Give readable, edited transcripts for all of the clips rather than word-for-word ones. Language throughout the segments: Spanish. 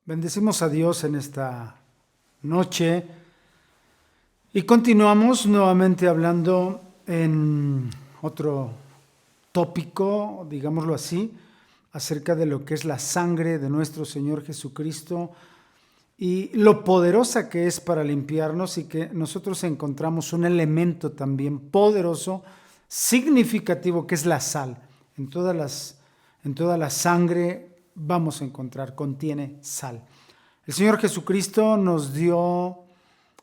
Bendecimos a Dios en esta noche y continuamos nuevamente hablando en otro tópico, digámoslo así, acerca de lo que es la sangre de nuestro Señor Jesucristo y lo poderosa que es para limpiarnos, y que nosotros encontramos un elemento también poderoso, significativo, que es la sal. En toda la sangre vamos a encontrar, contiene sal. El Señor Jesucristo nos dio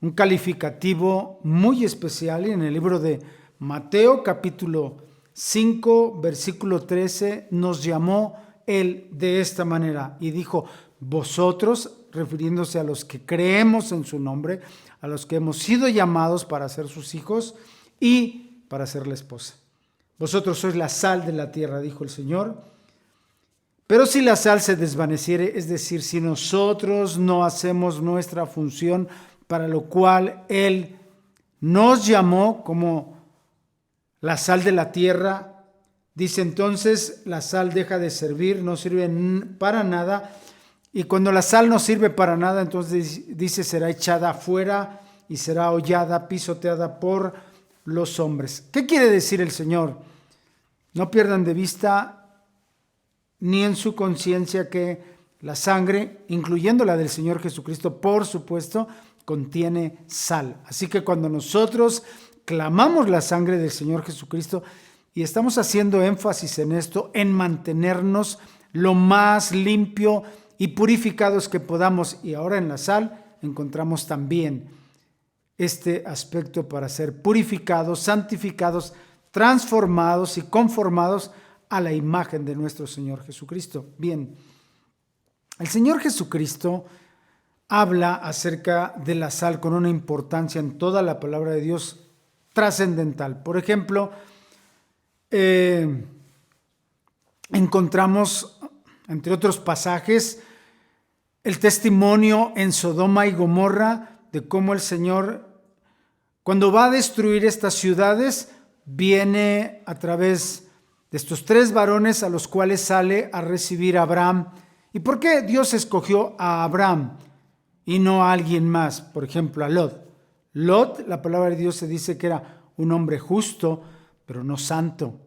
un calificativo muy especial y en el libro de Mateo capítulo 5 versículo 13 nos llamó Él de esta manera y dijo: vosotros, refiriéndose a los que creemos en su nombre, a los que hemos sido llamados para ser sus hijos y para ser la esposa. Vosotros sois la sal de la tierra, dijo el Señor. Pero si la sal se desvaneciere, es decir, si nosotros no hacemos nuestra función para lo cual Él nos llamó como la sal de la tierra, dice entonces la sal deja de servir, no sirve para nada. Y cuando la sal no sirve para nada, entonces dice será echada afuera y será hollada, pisoteada por los hombres. ¿Qué quiere decir el Señor? No pierdan de vista ni en su conciencia que la sangre, incluyendo la del Señor Jesucristo, por supuesto, contiene sal. Así que cuando nosotros clamamos la sangre del Señor Jesucristo, y estamos haciendo énfasis en esto, en mantenernos lo más limpio y purificados que podamos, y ahora en la sal encontramos también este aspecto para ser purificados, santificados, transformados y conformados a la imagen de nuestro Señor Jesucristo. Bien, el Señor Jesucristo habla acerca de la sal con una importancia en toda la palabra de Dios trascendental. Por ejemplo, encontramos, entre otros pasajes, el testimonio en Sodoma y Gomorra de cómo el Señor, cuando va a destruir estas ciudades, viene a través de estos tres varones a los cuales sale a recibir a Abraham. ¿Y por qué Dios escogió a Abraham y no a alguien más? Por ejemplo, a Lot. Lot, la palabra de Dios se dice que era un hombre justo, pero no santo.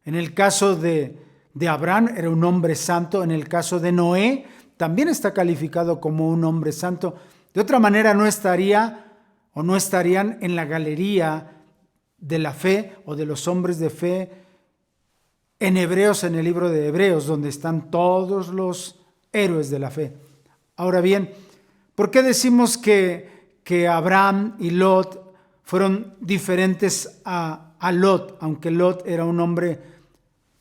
En el caso de Abraham era un hombre santo. En el caso de Noé también está calificado como un hombre santo. De otra manera no estaría o no estarían en la galería de la fe o de los hombres de fe en Hebreos, en el libro de Hebreos, donde están todos los héroes de la fe. Ahora bien, ¿por qué decimos que Abraham y Lot fueron diferentes a Lot? Aunque Lot era un hombre,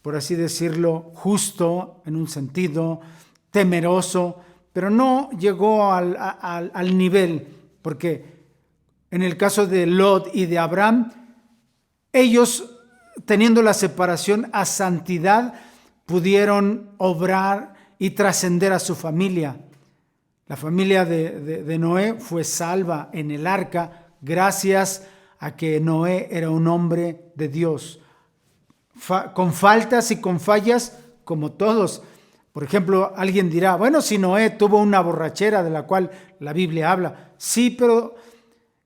por así decirlo, justo en un sentido, temeroso, pero no llegó al nivel, porque en el caso de Lot y de Abraham, ellos, teniendo la separación a santidad, pudieron obrar y trascender a su familia. La familia de Noé fue salva en el arca gracias a que Noé era un hombre de Dios, con faltas y con fallas como todos. Por ejemplo, alguien dirá, bueno, si Noé tuvo una borrachera de la cual la Biblia habla. Sí, pero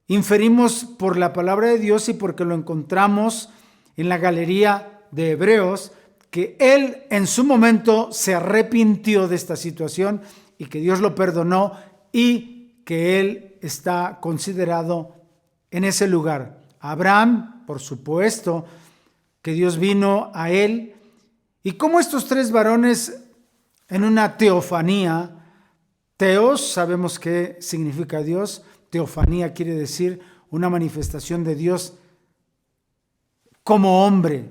inferimos por la palabra de Dios y porque lo encontramos en la galería de Hebreos, que él en su momento se arrepintió de esta situación y que Dios lo perdonó y que él está considerado en ese lugar. Abraham, por supuesto, que Dios vino a él, y como estos tres varones en una teofanía, teos, sabemos qué significa Dios, teofanía quiere decir una manifestación de Dios como hombre,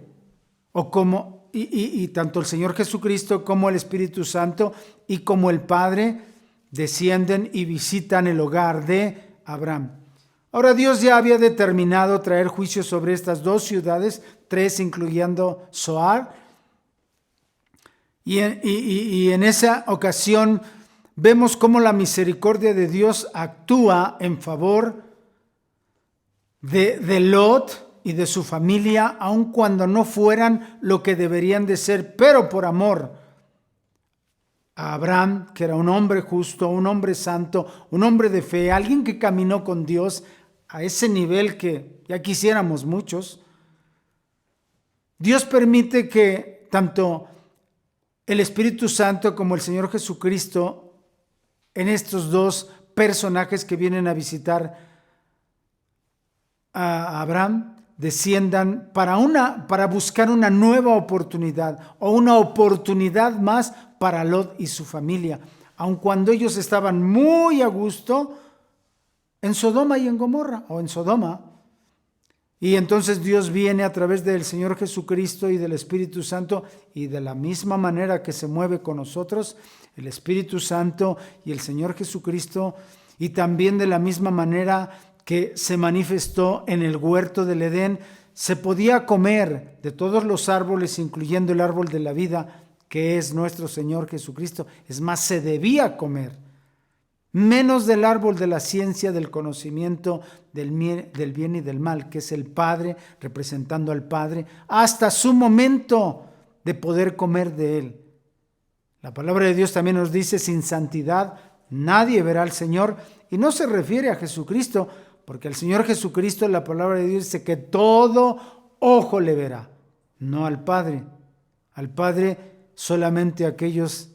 o como y tanto el Señor Jesucristo como el Espíritu Santo y como el Padre descienden y visitan el hogar de Abraham. Ahora Dios ya había determinado traer juicio sobre estas dos ciudades, tres incluyendo Zoar, y en esa ocasión vemos cómo la misericordia de Dios actúa en favor de Lot y de su familia, aun cuando no fueran lo que deberían de ser, pero por amor a Abraham, que era un hombre justo, un hombre santo, un hombre de fe, alguien que caminó con Dios a ese nivel que ya quisiéramos muchos. Dios permite que tanto el Espíritu Santo como el Señor Jesucristo, en estos dos personajes que vienen a visitar a Abraham, desciendan para buscar una nueva oportunidad o una oportunidad más para Lot y su familia, aun cuando ellos estaban muy a gusto en Sodoma y en Gomorra, o en Sodoma. Y entonces Dios viene a través del Señor Jesucristo y del Espíritu Santo, y de la misma manera que se mueve con nosotros, el Espíritu Santo y el Señor Jesucristo, y también de la misma manera que se manifestó en el huerto del Edén, se podía comer de todos los árboles, incluyendo el árbol de la vida, que es nuestro Señor Jesucristo. Es más, se debía comer, menos del árbol de la ciencia, del conocimiento del bien y del mal, que es el Padre, representando al Padre, hasta su momento de poder comer de él. La palabra de Dios también nos dice: sin santidad nadie verá al Señor, y no se refiere a Jesucristo, porque al Señor Jesucristo la palabra de Dios dice que todo ojo le verá, no al Padre. Al Padre solamente aquellos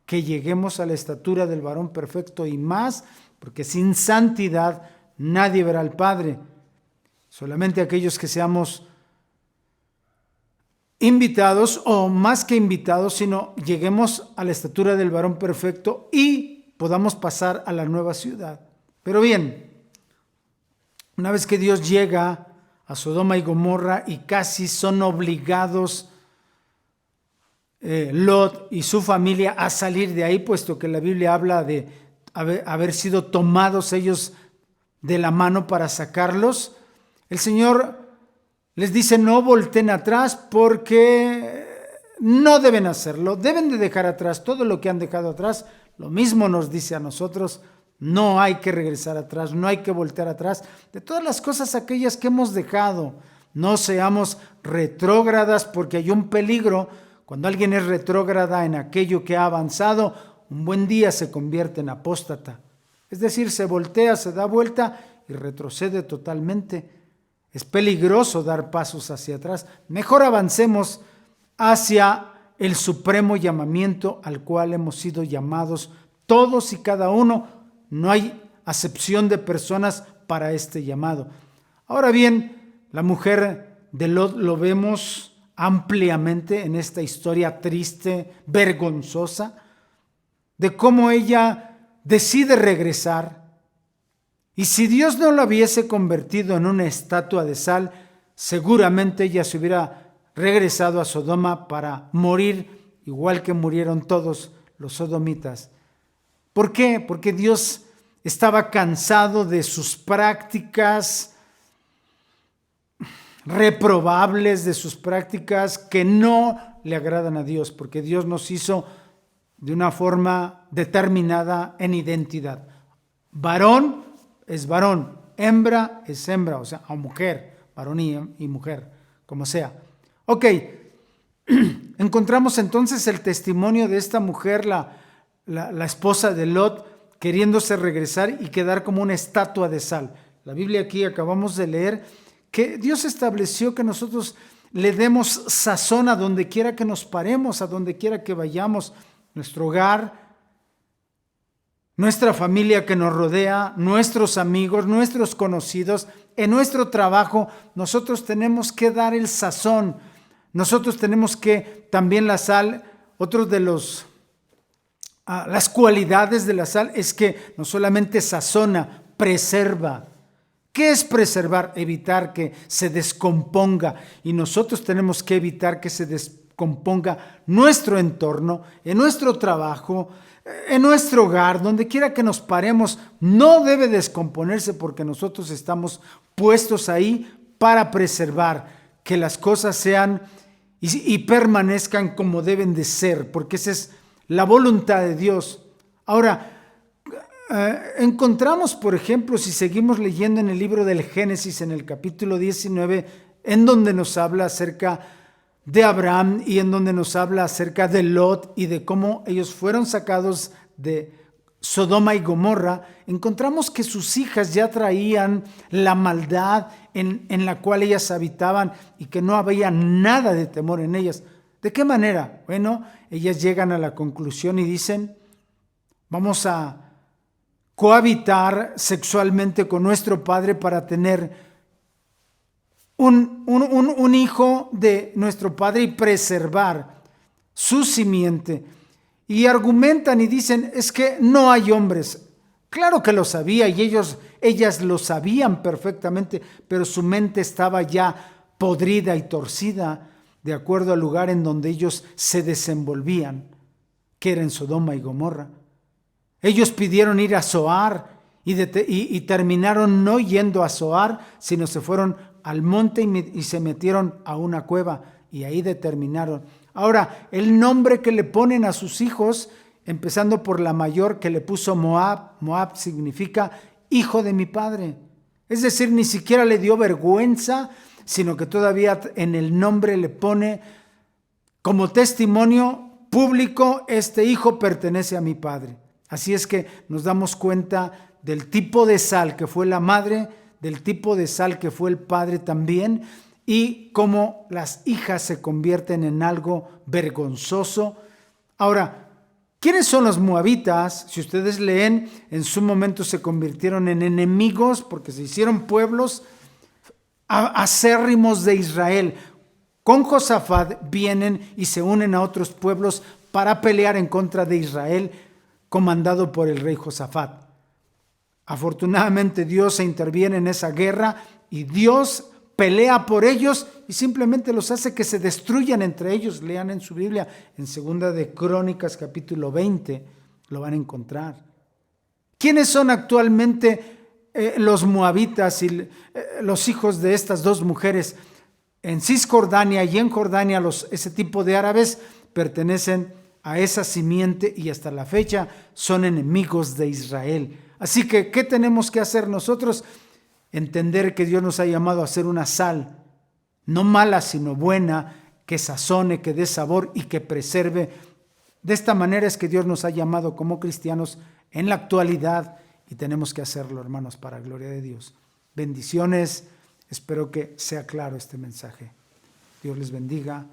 que lleguemos a la estatura del varón perfecto y más, porque sin santidad nadie verá al Padre. Solamente aquellos que seamos invitados, o más que invitados, sino lleguemos a la estatura del varón perfecto y podamos pasar a la nueva ciudad. Pero bien, una vez que Dios llega a Sodoma y Gomorra y casi son obligados Lot y su familia a salir de ahí, puesto que la Biblia habla de haber sido tomados ellos de la mano para sacarlos, el Señor les dice: no volteen atrás, porque no deben hacerlo, deben de dejar atrás todo lo que han dejado atrás. Lo mismo nos dice a nosotros: no hay que regresar atrás, no hay que voltear atrás de todas las cosas aquellas que hemos dejado. No seamos retrógradas, porque hay un peligro. Cuando alguien es retrógrada en aquello que ha avanzado, un buen día se convierte en apóstata. Es decir, se voltea, se da vuelta y retrocede totalmente. Es peligroso dar pasos hacia atrás. Mejor avancemos hacia el supremo llamamiento al cual hemos sido llamados todos y cada uno. No hay acepción de personas para este llamado. Ahora bien, la mujer de Lot lo vemos ampliamente en esta historia triste, vergonzosa, de cómo ella decide regresar. Y si Dios no la hubiese convertido en una estatua de sal, seguramente ella se hubiera regresado a Sodoma para morir igual que murieron todos los sodomitas. ¿Por qué? Porque Dios estaba cansado de sus prácticas reprobables, de sus prácticas que no le agradan a Dios, porque Dios nos hizo de una forma determinada en identidad. Varón es varón, hembra es hembra, o sea, o mujer, varón y mujer, como sea. Ok, encontramos entonces el testimonio de esta mujer, la esposa de Lot, queriéndose regresar y quedar como una estatua de sal. La Biblia aquí acabamos de leer que Dios estableció que nosotros le demos sazón a donde quiera que nos paremos, a donde quiera que vayamos, nuestro hogar, nuestra familia que nos rodea, nuestros amigos, nuestros conocidos, en nuestro trabajo. Nosotros tenemos que dar el sazón, nosotros tenemos que también la sal. Otro de las cualidades de la sal es que no solamente sazona, preserva. ¿Qué es preservar? Evitar que se descomponga, y nosotros tenemos que evitar que se descomponga nuestro entorno, en nuestro trabajo, en nuestro hogar, donde quiera que nos paremos. No debe descomponerse, porque nosotros estamos puestos ahí para preservar, que las cosas sean y permanezcan como deben de ser, porque esa es la voluntad de Dios. Ahora, encontramos, por ejemplo, si seguimos leyendo en el libro del Génesis, en el capítulo 19, en donde nos habla acerca de Abraham y en donde nos habla acerca de Lot y de cómo ellos fueron sacados de Sodoma y Gomorra, encontramos que sus hijas ya traían la maldad en la cual ellas habitaban y que no había nada de temor en ellas. ¿De qué manera? Bueno, ellas llegan a la conclusión y dicen, vamos a cohabitar sexualmente con nuestro padre para tener un hijo de nuestro padre y preservar su simiente. Y argumentan y dicen, es que no hay hombres. Claro que lo sabía y ellas lo sabían perfectamente, pero su mente estaba ya podrida y torcida de acuerdo al lugar en donde ellos se desenvolvían, que era en Sodoma y Gomorra. Ellos pidieron ir a Zoar y terminaron no yendo a Zoar, sino se fueron al monte y se metieron a una cueva y ahí determinaron. Ahora, el nombre que le ponen a sus hijos, empezando por la mayor que le puso Moab, Moab significa hijo de mi padre. Es decir, ni siquiera le dio vergüenza, sino que todavía en el nombre le pone como testimonio público, este hijo pertenece a mi padre. Así es que nos damos cuenta del tipo de sal que fue la madre, del tipo de sal que fue el padre también, y cómo las hijas se convierten en algo vergonzoso. Ahora, ¿quiénes son los moabitas? Si ustedes leen, en su momento se convirtieron en enemigos porque se hicieron pueblos acérrimos de Israel. Con Josafat vienen y se unen a otros pueblos para pelear en contra de Israel, comandado por el rey Josafat. Afortunadamente Dios se interviene en esa guerra y Dios pelea por ellos y simplemente los hace que se destruyan entre ellos. Lean en su Biblia, en 2 de Crónicas capítulo 20, lo van a encontrar. ¿Quiénes son actualmente los moabitas y los hijos de estas dos mujeres? En Cisjordania y en Jordania ese tipo de árabes pertenecen a esa simiente y hasta la fecha son enemigos de Israel. Así que, ¿qué tenemos que hacer nosotros? Entender que Dios nos ha llamado a ser una sal, no mala, sino buena, que sazone, que dé sabor y que preserve. De esta manera es que Dios nos ha llamado como cristianos en la actualidad y tenemos que hacerlo, hermanos, para gloria de Dios. Bendiciones, espero que sea claro este mensaje. Dios les bendiga.